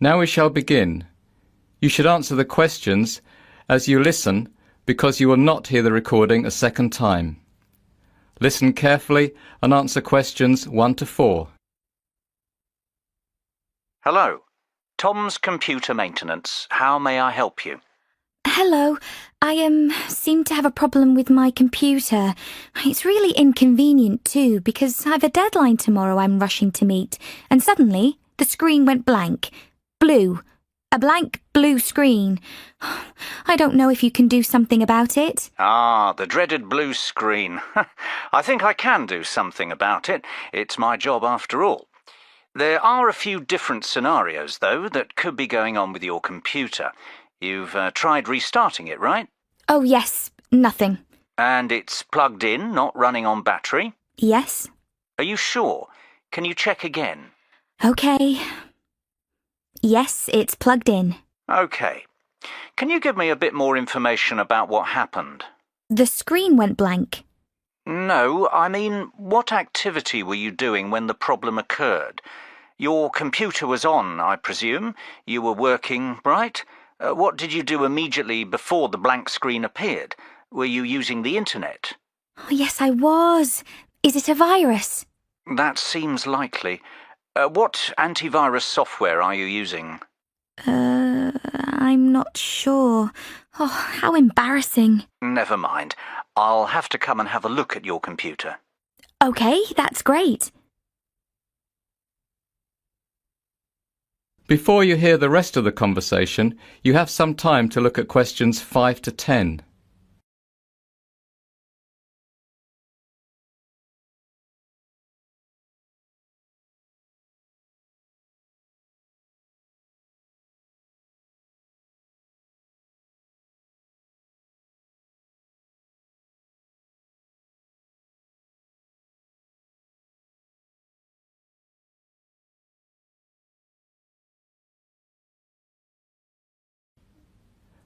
Now we shall begin. You should answer the questions as you listen because you will not hear the recording a second time. Listen carefully and answer questions 1 to 4. Hello. Tom's Computer Maintenance. How may I help you? Hello, I seem to have a problem with my computer. It's really inconvenient too because I've a deadline tomorrow I'm rushing to meet, and suddenly the screen went blank. Blue. A blank blue screen. I don't know if you can do something about it. Ah, the dreaded blue screen. I think I can do something about it. It's my job after all. There are a few different scenarios, though, that could be going on with your computer. You've tried restarting it, right? Oh yes, nothing. And it's plugged in, not running on battery? Yes. Are you sure? Can you check again? Okay. Yes, it's plugged in. Okay. Can you give me a bit more information about what happened? The screen went blank. No, I mean, what activity were you doing when the problem occurred? Your computer was on, I presume. You were working, right? What did you do immediately before the blank screen appeared? Were you using the internet? Oh, yes, I was. Is it a virus? That seems likely. What antivirus software are you using? I'm not sure. Oh, how embarrassing. Never mind. I'll have to come and have a look at your computer. Okay, that's great. Before you hear the rest of the conversation, you have some time to look at questions 5 to 10.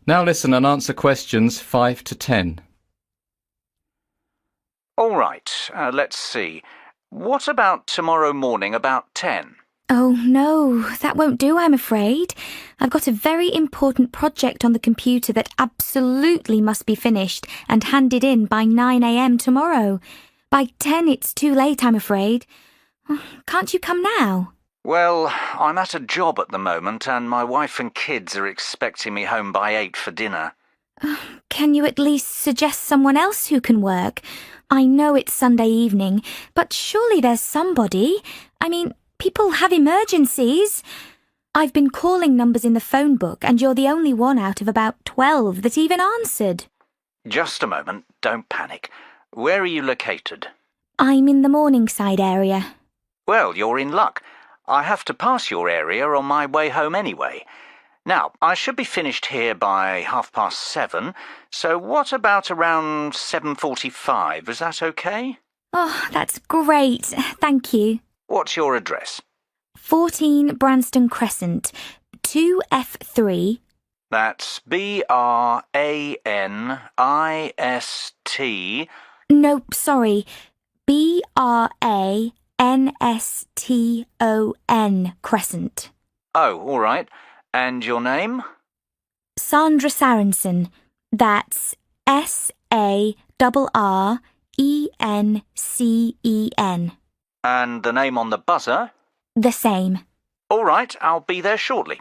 Now listen and answer questions 5 to 10. All right, let's see. What about tomorrow morning about 10? Oh, no, that won't do, I'm afraid. I've got a very important project on the computer that absolutely must be finished and handed in by 9 a.m. tomorrow. By 10, it's too late, I'm afraid. Can't you come now? Well, I'm at a job at the moment and my wife and kids are expecting me home by 8 for dinner. Can you at least suggest someone else who can work? I know it's Sunday evening, but surely there's somebody. I mean, people have emergencies. I've been calling numbers in the phone book and you're the only one out of about 12 that even answered. Just a moment, don't panic. Where are you located? I'm in the Morningside area. Well, you're in luck. I have to pass your area on my way home anyway. Now, I should be finished here by 7:30, so what about around 7:45? Is that okay? Oh, that's great. Thank you. What's your address? 14 Branston Crescent, 2F3. That's BRANIST. Nope, sorry. BRANSTON Crescent. Oh, all right. And your name? Sandra Sarensen. That's SARRENCEN. And the name on the buzzer? The same. All right, I'll be there shortly.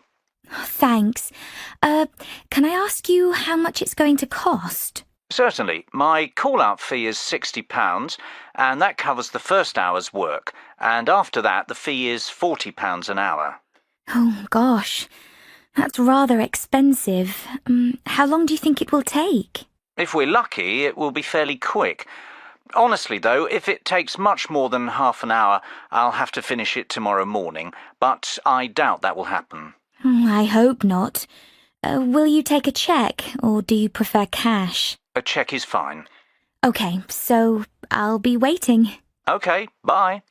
Thanks. Can I ask you how much it's going to cost? Certainly. My call-out fee is £60, and that covers the first hour's work. And after that, the fee is £40 an hour. Oh, gosh. That's rather expensive. How long do you think it will take? If we're lucky, it will be fairly quick. Honestly, though, if it takes much more than half an hour, I'll have to finish it tomorrow morning, but I doubt that will happen. I hope not. Will you take a cheque, or do you prefer cash? A cheque is fine. Okay, so I'll be waiting. Okay, bye.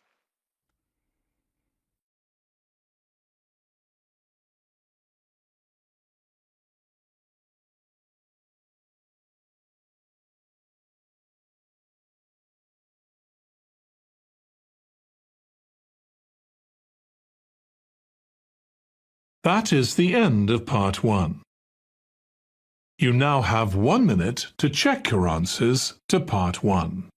That is the end of part 1. You now have 1 minute to check your answers to part 1.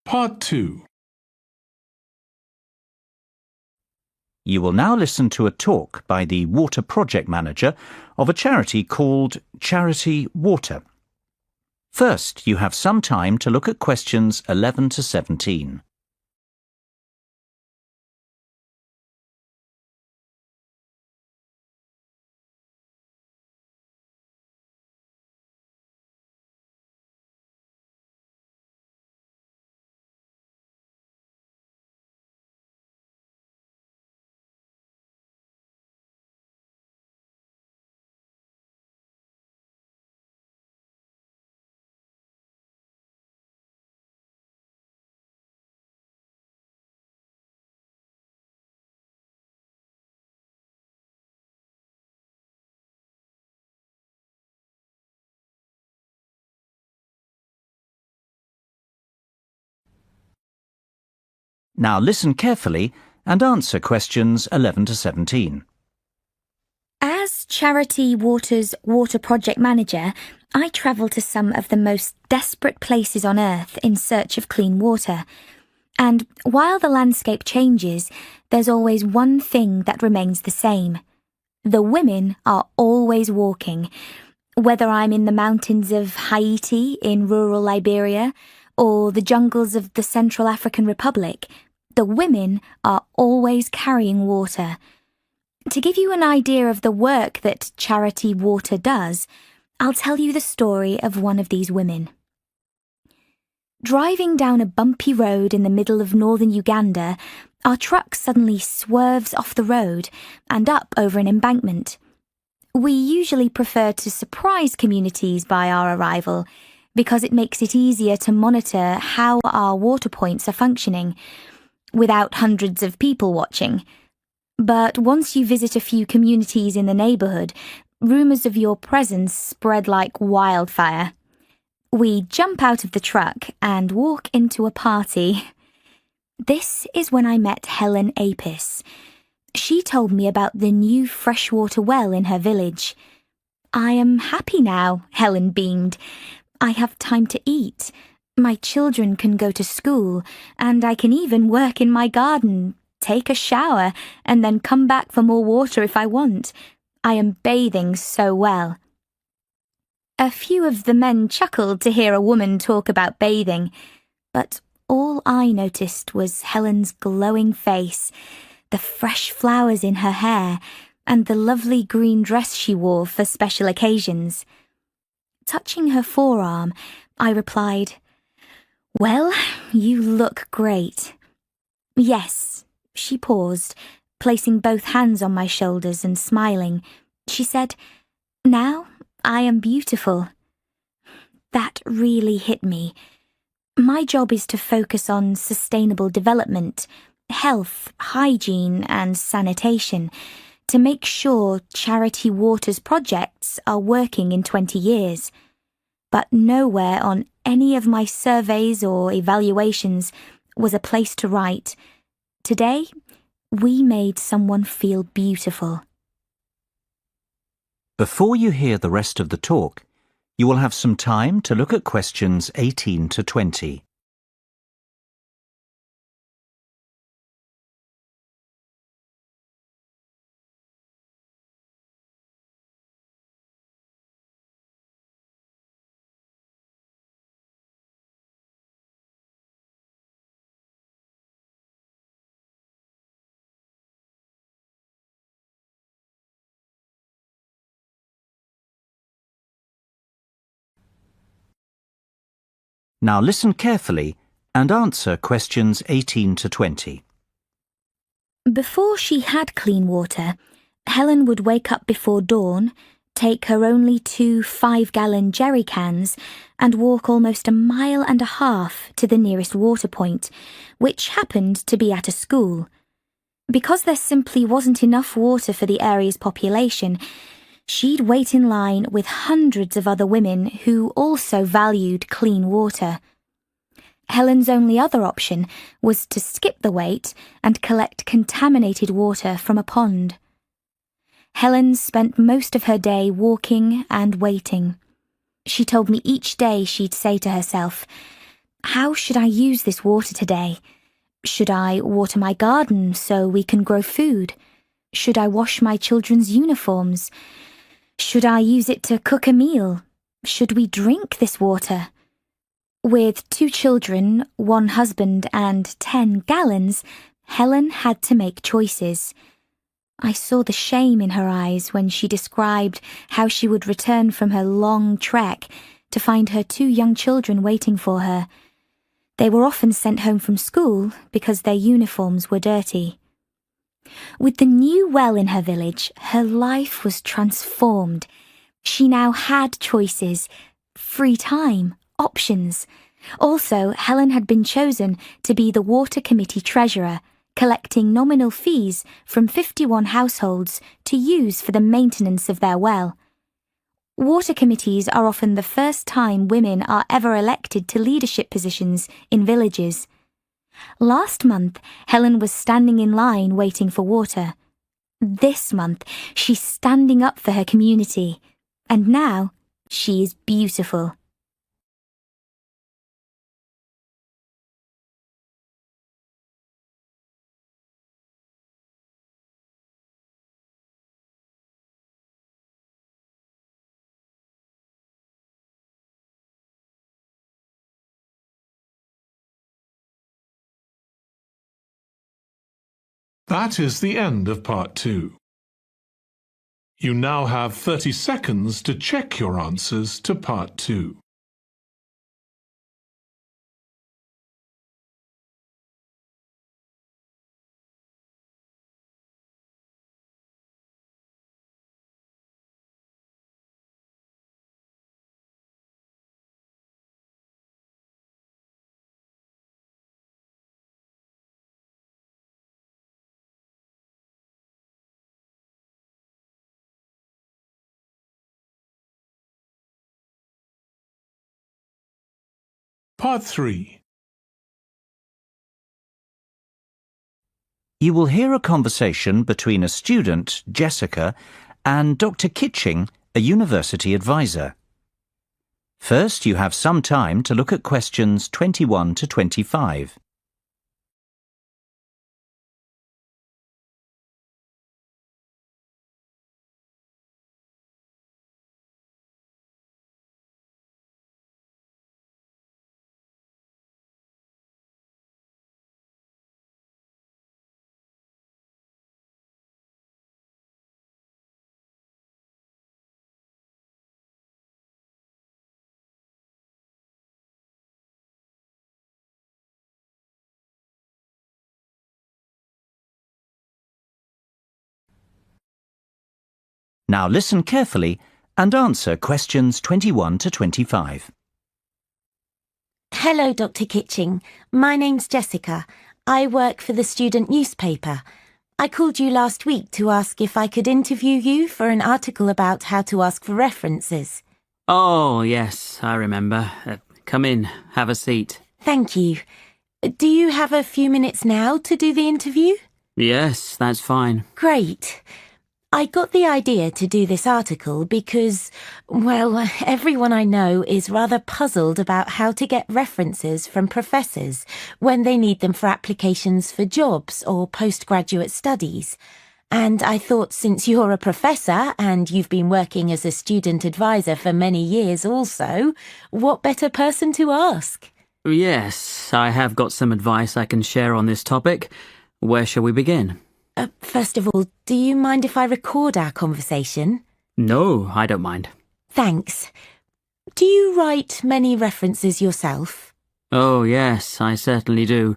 Part 2. You will now listen to a talk by the water project manager of a charity called Charity Water. First, you have some time to look at questions 11 to 17. Now listen carefully and answer questions 11 to 17. As Charity Water's water project manager, I travel to some of the most desperate places on earth in search of clean water. And while the landscape changes, there's always one thing that remains the same. The women are always walking. Whether I'm in the mountains of Haiti in rural Liberia or the jungles of the Central African Republic, the women are always carrying water. To give you an idea of the work that Charity Water does, I'll tell you the story of one of these women. Driving down a bumpy road in the middle of northern Uganda, our truck suddenly swerves off the road and up over an embankment. We usually prefer to surprise communities by our arrival because it makes it easier to monitor how our water points are functioning, without hundreds of people watching. But once you visit a few communities in the neighbourhood, rumours of your presence spread like wildfire. We jump out of the truck and walk into a party. This is when I met Helen Apis. She told me about the new freshwater well in her village. "I am happy now," Helen beamed. "I have time to eat. My children can go to school, and I can even work in my garden, take a shower, and then come back for more water if I want. I am bathing so well." A few of the men chuckled to hear a woman talk about bathing, but all I noticed was Helen's glowing face, the fresh flowers in her hair, and the lovely green dress she wore for special occasions. Touching her forearm, I replied, "Well, you look great." "Yes," she paused, placing both hands on my shoulders and smiling. She said, "Now I am beautiful." That really hit me. My job is to focus on sustainable development, health, hygiene, and sanitation to make sure Charity Water's projects are working in 20 years. But nowhere on any of my surveys or evaluations was a place to write, "Today, we made someone feel beautiful." Before you hear the rest of the talk, you will have some time to look at questions 18 to 20. Now listen carefully and answer questions 18 to 20. Before she had clean water, Helen would wake up before dawn, take her only 2 5-gallon jerry cans, and walk almost 1.5 miles to the nearest water point, which happened to be at a school. Because there simply wasn't enough water for the area's population, she'd wait in line with hundreds of other women who also valued clean water. Helen's only other option was to skip the wait and collect contaminated water from a pond. Helen spent most of her day walking and waiting. She told me each day she'd say to herself, "How should I use this water today? Should I water my garden so we can grow food? Should I wash my children's uniforms? Should I use it to cook a meal? Should we drink this water?" With 2 children, 1 husband, and 10 gallons, Helen had to make choices. I saw the shame in her eyes when she described how she would return from her long trek to find her 2 young children waiting for her. They were often sent home from school because their uniforms were dirty. With the new well in her village, her life was transformed. She now had choices, free time, options. Also, Helen had been chosen to be the Water Committee treasurer, collecting nominal fees from 51 households to use for the maintenance of their well. Water committees are often the first time women are ever elected to leadership positions in villages. Last month, Helen was standing in line waiting for water. This month, she's standing up for her community. And now, she is beautiful. That is the end of part 2. You now have 30 seconds to check your answers to part 2. Part 3. You will hear a conversation between a student, Jessica, and Dr. Kitching, a university advisor. First, you have some time to look at questions 21 to 25. Now listen carefully and answer questions 21 to 25. Hello, Dr. Kitching. My name's Jessica. I work for the student newspaper. I called you last week to ask if I could interview you for an article about how to ask for references. Oh, yes, I remember. Come in, have a seat. Thank you. Do you have a few minutes now to do the interview? Yes, that's fine. Great. I got the idea to do this article because, well, everyone I know is rather puzzled about how to get references from professors when they need them for applications for jobs or postgraduate studies. And I thought since you're a professor and you've been working as a student advisor for many years also, what better person to ask? Yes, I have got some advice I can share on this topic. Where shall we begin? First of all, do you mind if I record our conversation? No, I don't mind. Thanks. Do you write many references yourself? Oh, yes, I certainly do.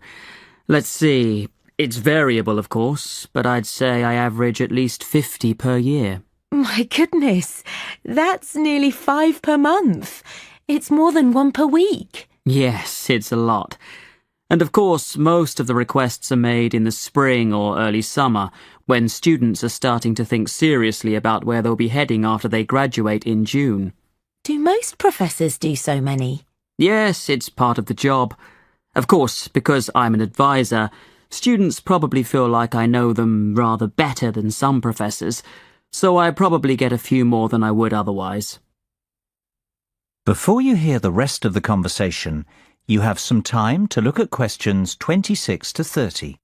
Let's see. It's variable, of course, but I'd say I average at least 50 per year. My goodness, that's nearly 5 per month. It's more than 1 per week. Yes, it's a lot. And of course, most of the requests are made in the spring or early summer, when students are starting to think seriously about where they'll be heading after they graduate in June. Do most professors do so many? Yes, it's part of the job. Of course, because I'm an advisor, students probably feel like I know them rather better than some professors, so I probably get a few more than I would otherwise. Before you hear the rest of the conversation, you have some time to look at questions 26 to 30.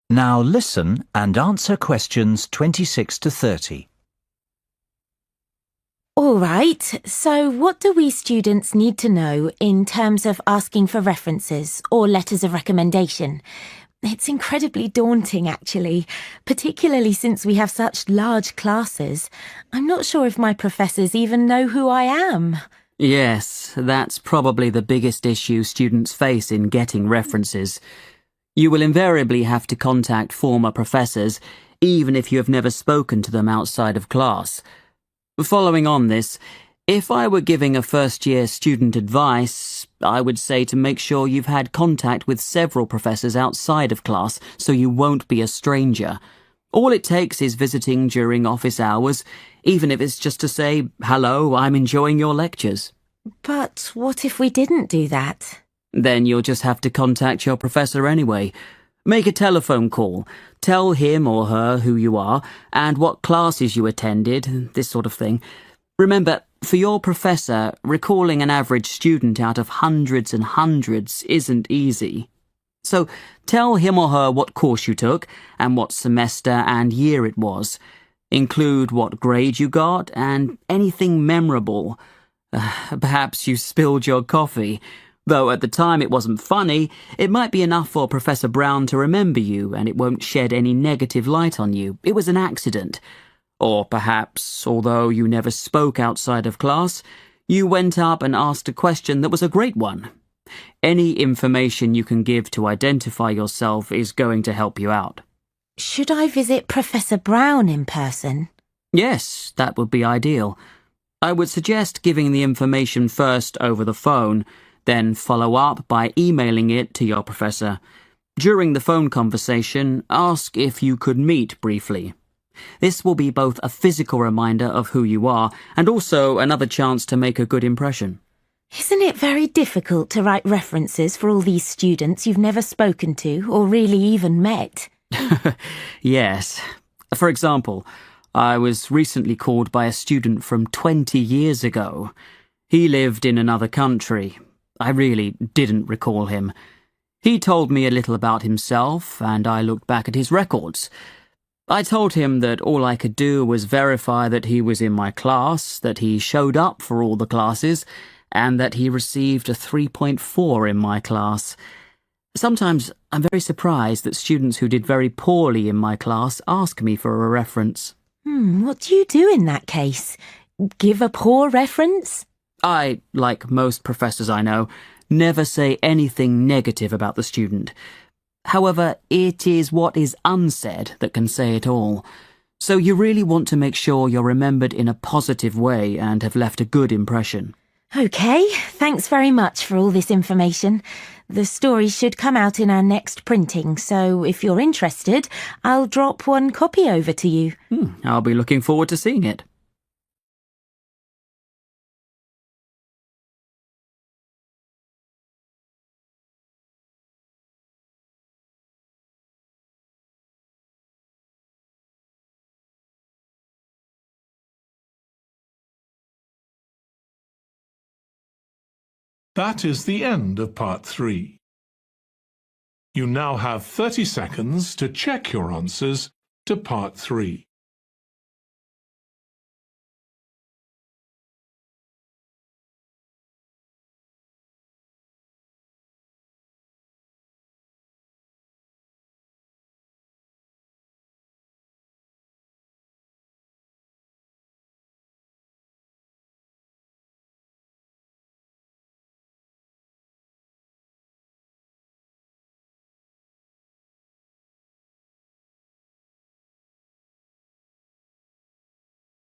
Now listen and answer questions 26 to 30. All right, so what do we students need to know in terms of asking for references or letters of recommendation? It's incredibly daunting, actually, particularly since we have such large classes. I'm not sure if my professors even know who I am. Yes, that's probably the biggest issue students face in getting references. You will invariably have to contact former professors, even if you have never spoken to them outside of class. Following on this, if I were giving a first-year student advice, I would say to make sure you've had contact with several professors outside of class so you won't be a stranger. All it takes is visiting during office hours, even if it's just to say, "Hello, I'm enjoying your lectures." But what if we didn't do that? Then you'll just have to contact your professor anyway. Make a telephone call. Tell him or her who you are and what classes you attended, this sort of thing. Remember, for your professor, recalling an average student out of hundreds and hundreds isn't easy. So tell him or her what course you took and what semester and year it was. Include what grade you got and anything memorable. Perhaps you spilled your coffee. Though at the time it wasn't funny, it might be enough for Professor Brown to remember you and it won't shed any negative light on you. It was an accident. Or perhaps, although you never spoke outside of class, you went up and asked a question that was a great one. Any information you can give to identify yourself is going to help you out. Should I visit Professor Brown in person? Yes, that would be ideal. I would suggest giving the information first over the phone, then follow up by emailing it to your professor. During the phone conversation, ask if you could meet briefly. This will be both a physical reminder of who you are and also another chance to make a good impression. Isn't it very difficult to write references for all these students you've never spoken to or really even met? Yes. For example, I was recently called by a student from 20 years ago. He lived in another country. I really didn't recall him. He told me a little about himself, and I looked back at his records. I told him that all I could do was verify that he was in my class, that he showed up for all the classes, and that he received a 3.4 in my class. Sometimes I'm very surprised that students who did very poorly in my class ask me for a reference. What do you do in that case? Give a poor reference? I, like most professors I know, never say anything negative about the student. However, it is what is unsaid that can say it all. So you really want to make sure you're remembered in a positive way and have left a good impression. OK, thanks very much for all this information. The story should come out in our next printing, so if you're interested, I'll drop one copy over to you. I'll be looking forward to seeing it. That is the end of part 3. You now have 30 seconds to check your answers to part 3.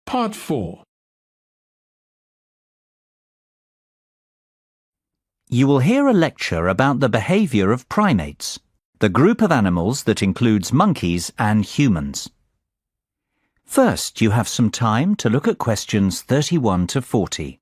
Part 4. You will hear a lecture about the behavior of primates, the group of animals that includes monkeys and humans. First, you have some time to look at questions 31 to 40.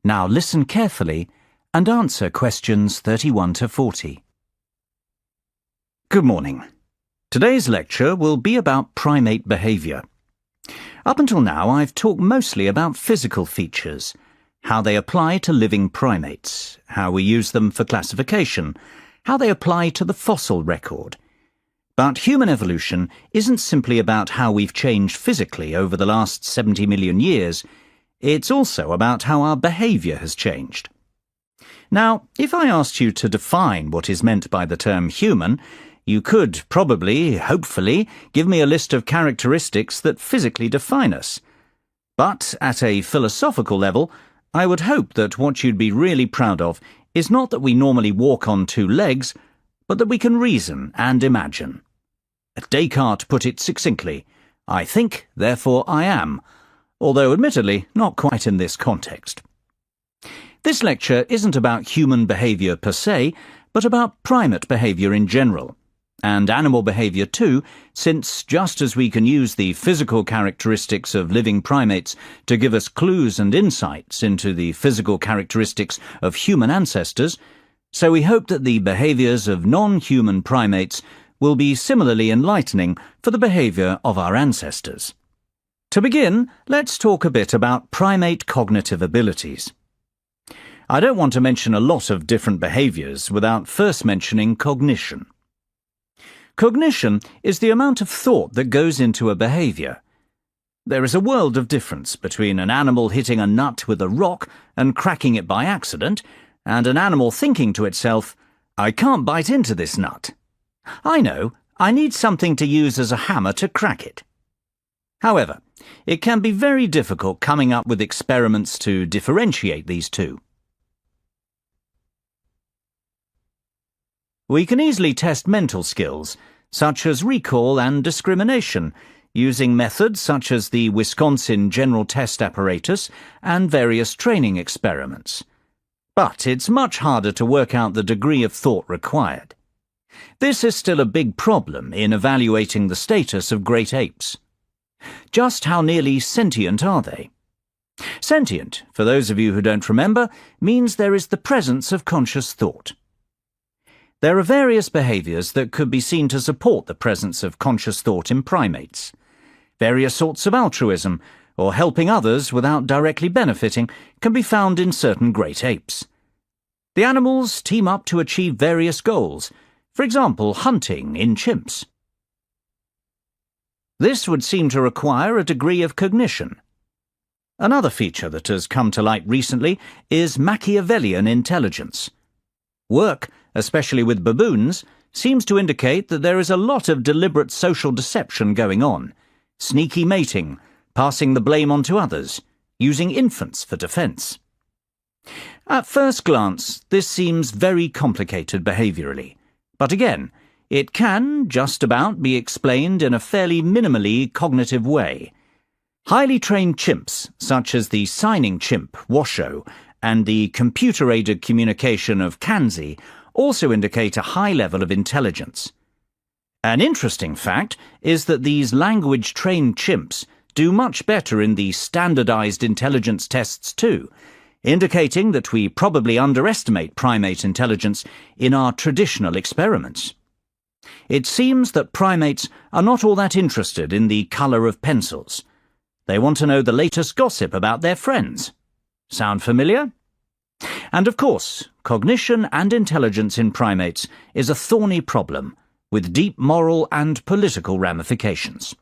Now listen carefully and answer questions 31 to 40. Good morning. Today's lecture will be about primate behavior. Up until now, I've talked mostly about physical features, how they apply to living primates, how we use them for classification, how they apply to the fossil record. But human evolution isn't simply about how we've changed physically over the last 70 million years. It's also about how our behavior has changed. Now, if I asked you to define what is meant by the term human, you could probably, hopefully, give me a list of characteristics that physically define us. But at a philosophical level, I would hope that what you'd be really proud of is not that we normally walk on 2 legs, but that we can reason and imagine. Descartes put it succinctly, "I think, therefore I am," although admittedly not quite in this context. This lecture isn't about human behavior per se, but about primate behavior in general, and animal behavior too, since just as we can use the physical characteristics of living primates to give us clues and insights into the physical characteristics of human ancestors, so we hope that the behaviors of non-human primates will be similarly enlightening for the behavior of our ancestors. To begin, let's talk a bit about primate cognitive abilities. I don't want to mention a lot of different behaviors without first mentioning cognition. Cognition is the amount of thought that goes into a behavior. There is a world of difference between an animal hitting a nut with a rock and cracking it by accident, and an animal thinking to itself, "I can't bite into this nut. I know, I need something to use as a hammer to crack it." However, it can be very difficult coming up with experiments to differentiate these two. We can easily test mental skills, such as recall and discrimination, using methods such as the Wisconsin General Test Apparatus and various training experiments. But it's much harder to work out the degree of thought required. This is still a big problem in evaluating the status of great apes. Just how nearly sentient are they? Sentient, for those of you who don't remember, means there is the presence of conscious thought. There are various behaviors that could be seen to support the presence of conscious thought in primates. Various sorts of altruism, or helping others without directly benefiting, can be found in certain great apes. The animals team up to achieve various goals, for example, hunting in chimps. This would seem to require a degree of cognition. Another feature that has come to light recently is Machiavellian intelligence. Work, especially with baboons, seems to indicate that there is a lot of deliberate social deception going on, sneaky mating, passing the blame on to others, using infants for defence. At first glance, this seems very complicated behaviourally, but again, it can just about be explained in a fairly minimally cognitive way. Highly trained chimps, such as the signing chimp, Washo, and the computer-aided communication of Kanzi, also indicate a high level of intelligence. An interesting fact is that these language-trained chimps do much better in the standardized intelligence tests too, indicating that we probably underestimate primate intelligence in our traditional experiments. It seems that primates are not all that interested in the colour of pencils. They want to know the latest gossip about their friends. Sound familiar? And of course, cognition and intelligence in primates is a thorny problem with deep moral and political ramifications.